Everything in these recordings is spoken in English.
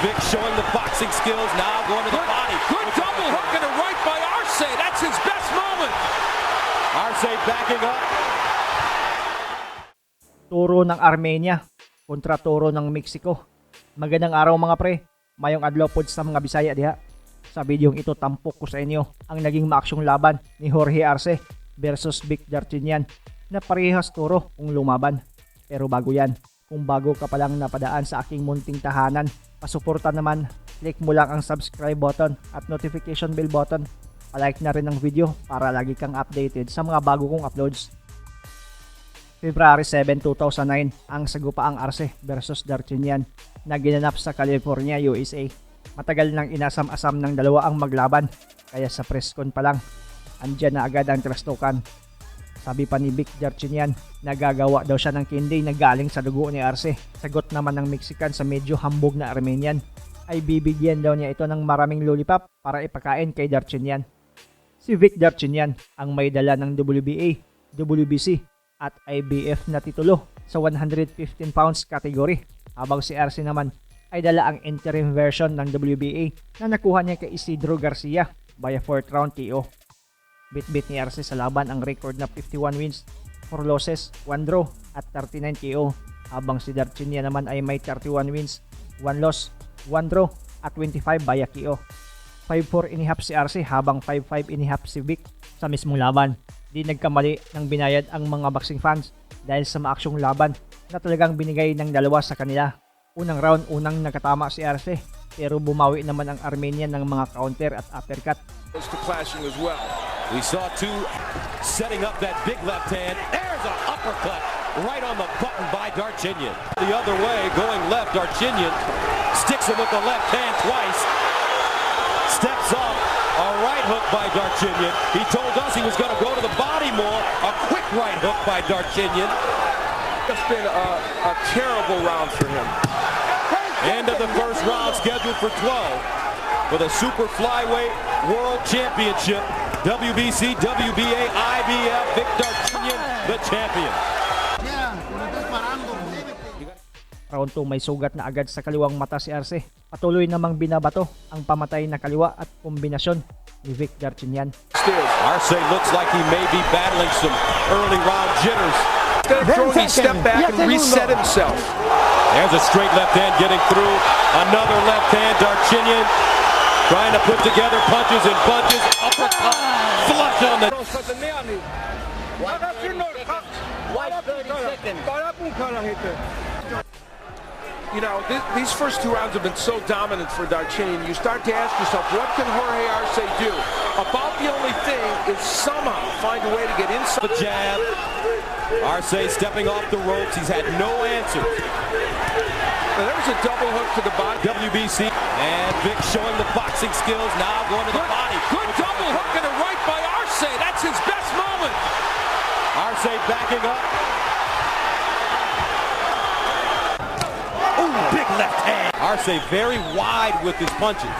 Vic showing the boxing skills, now going to the body. Good double hook and a right by Arce. That's his best moment. Arce backing up. Toro ng Armenia kontra Toro ng Mexico. Magandang araw mga pre. Maayong adlaw pod sa mga Bisaya diha. Sa videong ito tampok ko sa inyo ang naging maaksyong laban ni Jorge Arce versus Vic Darchinyan na parehas Toro kung lumaban. Pero bago yan, kung bago ka palang napadaan sa aking munting tahanan, pasuporta naman, click mo lang ang subscribe button at notification bell button. Palike na rin ang video para lagi kang updated sa mga bago kong uploads. February 7, 2009 ang sagupaang Arce versus Darchinyan na ginanap sa California, USA. Matagal nang inasam-asam ng dalawa ang maglaban, kaya sa press con pa lang, andyan na agad ang trastokan. Sabi pa ni Vic Darchinyan, nagagawa daw siya ng candy na galing sa dugo ni Arce. Sagot naman ng Mexican sa medyo hambog na Armenian, ay bibigyan daw niya ito ng maraming lollipop para ipakain kay Darchinyan. Si Vic Darchinyan ang may dala ng WBA, WBC at IBF na titulo sa 115 pounds category, habang si Arce naman ay dala ang interim version ng WBA na nakuha niya kay Isidro Garcia via 4th round KO. Bit-bit ni Arce sa laban ang record na 51 wins, 4 losses, 1 draw at 39 KO, habang si Darchinyan naman ay may 31 wins, 1 loss, 1 draw at 25 via KO. 5-4 inihap si Arce habang 5-5 inihap si Vic sa mismong laban. Di nagkamali ng binayad ang mga boxing fans dahil sa maaksyong laban na talagang binigay ng dalawa sa kanila. Unang round, unang nakatama si Arce, pero bumawi naman ang Armenian ng mga counter at uppercut. We saw two setting up that big left hand. There's an uppercut right on the button by Darchinyan. The other way, going left, Darchinyan sticks him with the left hand twice. Steps up, a right hook by Darchinyan. He told us he was going to go to the body more. A quick right hook by Darchinyan. It's been a terrible round for him. End of the first round, scheduled for 12 for the Super Flyweight World Championship. WBC, WBA, IBF, Vic Darchinyan, the champion. Round 2 may sugat na agad sa kaliwang mata si Arce. Patuloy namang binabato ang pamatay na kaliwa at kombinasyon ni Vic Darchinyan. Arce looks like he may be battling some early round jitters. Instead of throwing, he stepped back and reset himself. There's a straight left hand getting through. Another left hand, Darchinyan trying to put together punches and punches. Uppercut, flush on the... You know, these first two rounds have been so dominant for Darchinyan. You start to ask yourself, what can Jorge Arce do? About the only thing is somehow find a way to get inside. The jab. Arce stepping off the ropes. He's had no answers. Now, there's a double hook to the body. WBC. And Vic showing the boxing skills, now going to the body. Good double hook and a right by Arce. That's his best moment. Arce backing up. Ooh, big left hand. Arce very wide with his punches.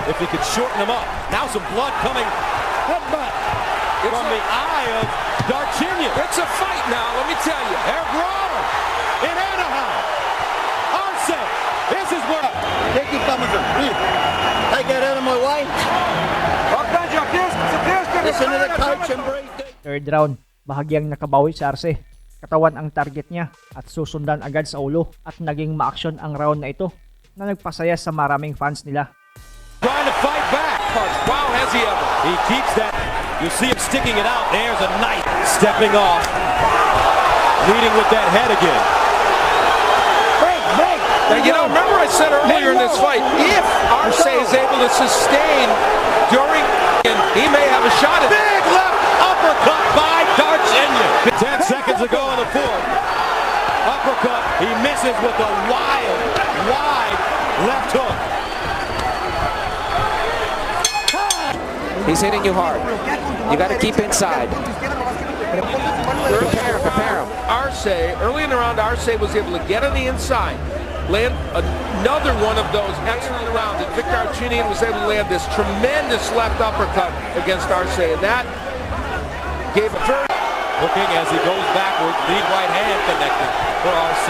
If he could shorten them up. Now some blood coming. Headbutt from the eye of Darchinyan. It's a fight now, let me tell you. Air brawl in Anaheim. Arce, this is where... Take it, Thomason. Take it out of my way. Listen to the coach and breathe. Third round, bahagyang nakabawi si Arce. Katawan ang target niya at susundan agad sa ulo at naging maaksyon ang round na ito na nagpasaya sa maraming fans nila. Trying to fight back. Wow, has he ever. He keeps that. You see him sticking it out. There's a knife. Stepping off. Leading with that head again. Now, you know, remember I said earlier in this fight, if Arce is able to sustain during, he may have a shot at it. Big left uppercut by Darchinyan. 10 seconds ago in the fourth. Uppercut. He misses with a wide left hook. He's hitting you hard. You got to keep inside. Prepare him. Arce, early in the round, Arce was able to get on the inside, land another one of those excellent rounds, and Vic Darchinyan was able to land this tremendous left uppercut against Arce, and that gave a very... Looking as he goes backwards, lead right hand connected for Arce,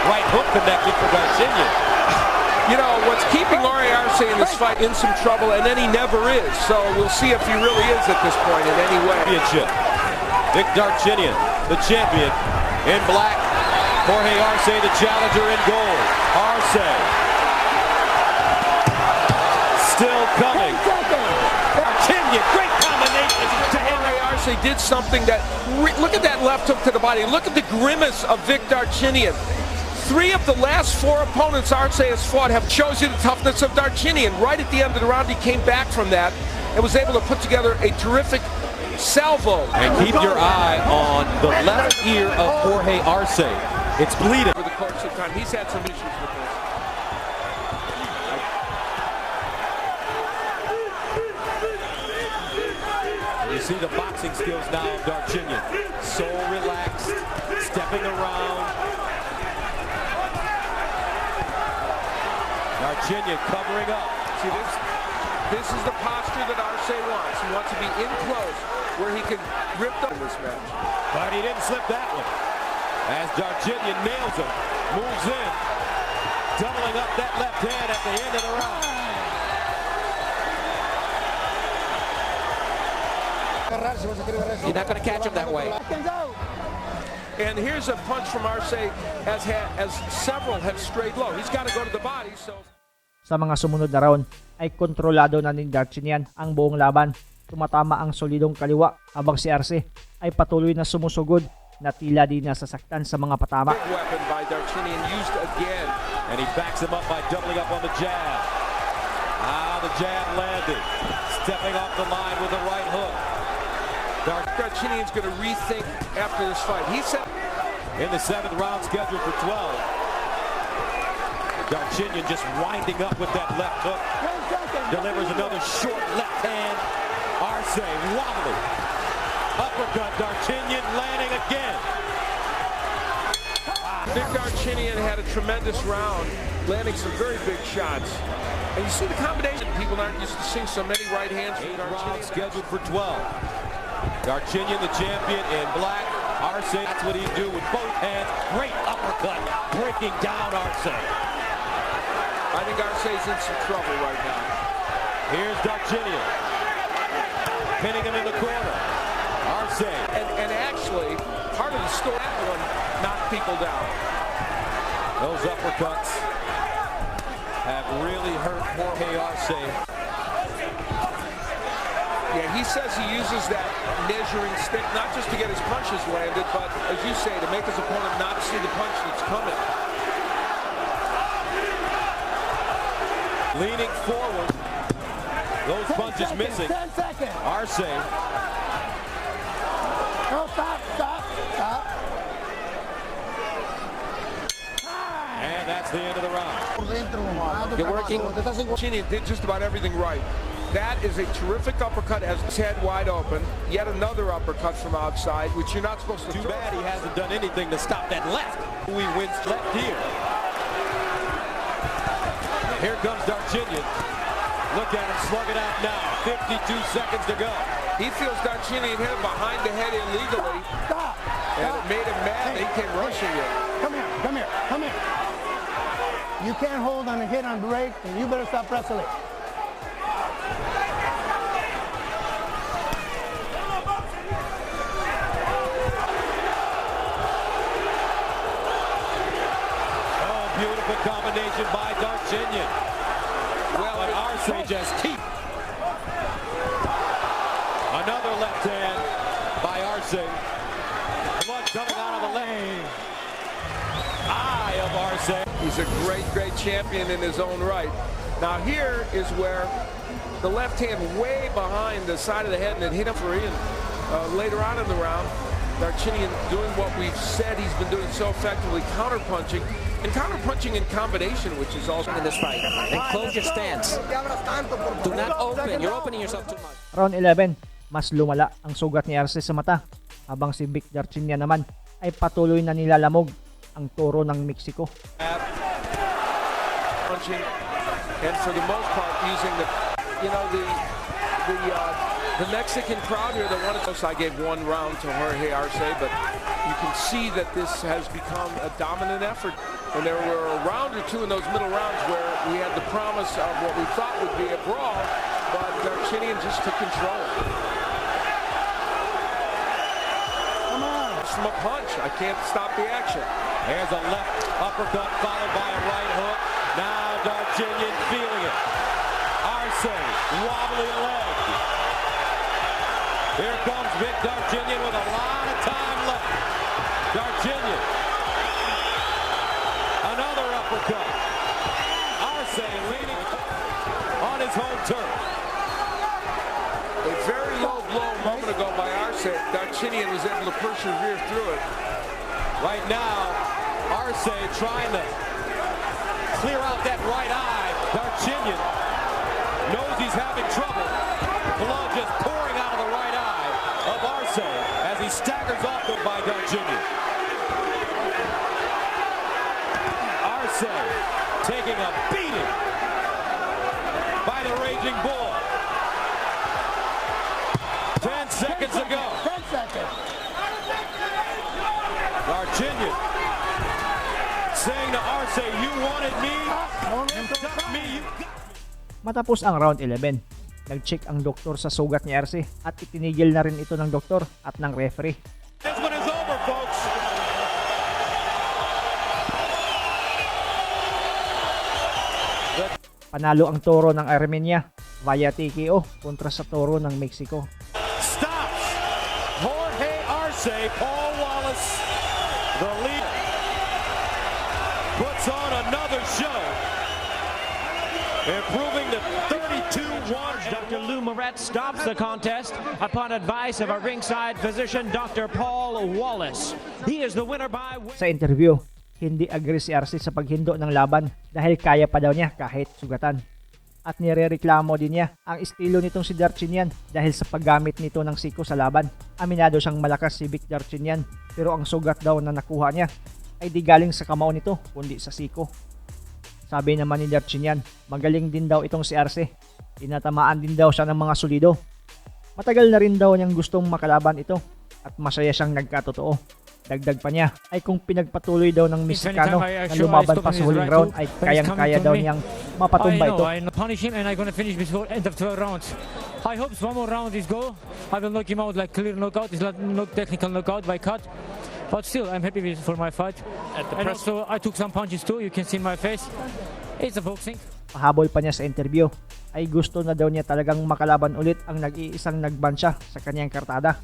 right hook connected for Darchinyan. You know, what's keeping Jorge Arce in this fight in some trouble, and then he never is. So we'll see if he really is at this point in any way. Championship. Vic Darchinyan, the champion, in black. Jorge Arce, the challenger, in gold. Arce still coming. Darchinyan, great combination. Jorge Arce did something that, look at that left hook to the body. Look at the grimace of Vic Darchinyan. 3 of the last 4 opponents Arce has fought shows you the toughness of Darchinyan. Right at the end of the round, he came back from that and was able to put together a terrific salvo. And keep your eye on the left ear of Jorge Arce. It's bleeding. For the course of time, he's had some issues with this. You see the boxing skills now of Darchinyan. So relaxed, stepping around. Darchinyan covering up. See this is the posture that Arce wants. He wants to be in close where he can rip up in this match. But he didn't slip that one. As Darchinyan nails him, moves in, doubling up that left hand at the end of the round. You're not going to catch him that way. And here's a punch from Arce as several have strayed low. He's got to go to the body. So Sa mga sumunod na round ay kontrolado na ni Darchinyan ang buong laban. Tumatama ang solidong kaliwa habang si Arce ay patuloy na sumusugod na tila di nasasaktan sa mga patama. big weapon by Darchinyan used again. And he backs him up by doubling up on the jab. The jab landed. Stepping off the line with the right hook. Darchinyan's going to rethink after this fight. He said In the 7th round scheduled for 12. Darchinyan just winding up with that left hook. Delivers another short left hand. Arce wobbly. Uppercut. Darchinyan landing again. Vic Darchinyan had a tremendous round, landing some very big shots. And you see the combination. People aren't used to seeing so many right hands from 8 rounds Darchinyan. scheduled for 12. Darchinyan, the champion, in black. Arce, that's what he's doing with both hands. Great uppercut, breaking down Arce. I think Arce's in some trouble right now. Here's Darchinyan, pinning him in the corner. Arce. And actually, part of the story, that one knocked people down. Those uppercuts have really hurt Jorge Arce. Yeah, he says he uses that measuring stick not just to get his punches landed, but as you say, to make his opponent not see the punch that's coming. Leaning forward. Those punches missing. 10 seconds. Arce. No, stop. And that's the end of the round. You're working. Darchinyan did just about everything right. That is a terrific uppercut, has his head wide open. Yet another uppercut from outside, which you're not supposed to Too throw. bad he hasn't done anything to stop that left. He wins left here. Here comes Darchinyan. Look at him slug it out now. 52 seconds to go. He feels Darchinyan hit him behind the head illegally. Stop. And it made him mad. He came rushing it. Come here. You can't hold on a hit on break, and you better stop wrestling. Beautiful combination by Darchinyan. Well, but Arce just keep. Another left hand by Arce. Blood coming out of the lane. Eye of Arce. He's a great champion in his own right. Now here is where the left hand way behind the side of the head, and it hit him for Ian. Later on in the round, Darchinyan doing what we've said he's been doing so effectively, counterpunching. And counterpunching in combination, which is also In this fight. And close your stance. Do not open. You're opening yourself too much. Round 11, mas lumala ang sugat ni Arce sa mata habang si Vic Darchinyan naman ay patuloy na nilalamog ang Toro ng Mexico. punching, and for the most part using the Mexican crowd here that wanted us. I gave one round to Jorge Arce, but you can see that this has become a dominant effort. And there were a round or two in those middle rounds where we had the promise of what we thought would be a brawl, but Darchinyan just took control. Come on. From a punch, I can't stop the action. There's a left uppercut followed by a right hook. Now Darchinyan feeling it. Arce, wobbly leg. Here comes Vic Darchinyan with a lot of time left. Darchinyan. Another uppercut. Arce leaning on his home turf. A very low blow a moment ago by Arce. Darchinyan was able to persevere through it. Right now, Arce trying to clear out that right eye. Darchinyan knows he's having trouble. Blood just pouring out of the right eye of Arce as he staggers off by Darchinyan. Arce taking a beating by the Raging Bull. 10 seconds to go. 10 seconds. Darchinyan saying to Arce, you wanted me, you got me, you got me. Matapos ang round 11, nag-check ang doktor sa sugat ni Arce at itinigil na rin ito ng doktor at ng referee. This one is over, folks. Panalo ang Toro ng Armenia via TKO kontra sa Toro ng Mexico. Stops. Jorge Arce, Paul Wallace, the lead, puts on another show, improving to 32-1. Dr. Lou Moret stops the contest upon advice of our ringside physician, Dr. Paul Wallace. He is the winner by... Sa interview, hindi agree si Arce sa paghindo ng laban dahil kaya pa daw niya kahit sugatan. At nirereklamo din niya ang estilo nitong si Darchinyan dahil sa paggamit nito ng siko sa laban. Aminado siyang malakas si Vic Darchinyan pero ang sugat daw na nakuha niya ay di galing sa kamao nito kundi sa siko. Sabi naman ni Darchinyan, magaling din daw itong si Arce. Tinatamaan din daw siya ng mga solido. Matagal na rin daw niyang gustong makalaban ito at masaya siyang nagkatotoo. Dagdag pa niya ay kung pinagpatuloy daw ng Mexicano na lumaban pa sa huling round ay kayang-kaya daw niyang mapatumba ito. I punish him and I'm gonna finish before end of 12 rounds. I hope one more round is go. I will knock him out like clear knockout. It's not technical knockout by cut. But still, I'm happy for my fight. And also, I took some punches too. You can see in my face. It's a boxing. Pahabol pa niya sa interview ay gusto na daw niya talagang makalaban ulit ang nag-iisang nagbansya sa kanyang kartada.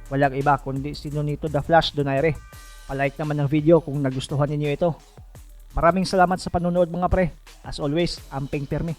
Walang iba kundi si Nonito The Flash Donaire. Pa-like naman ng video kung nagustuhan ninyo ito. Maraming salamat sa panonood mga pre. As always, amping pirmi.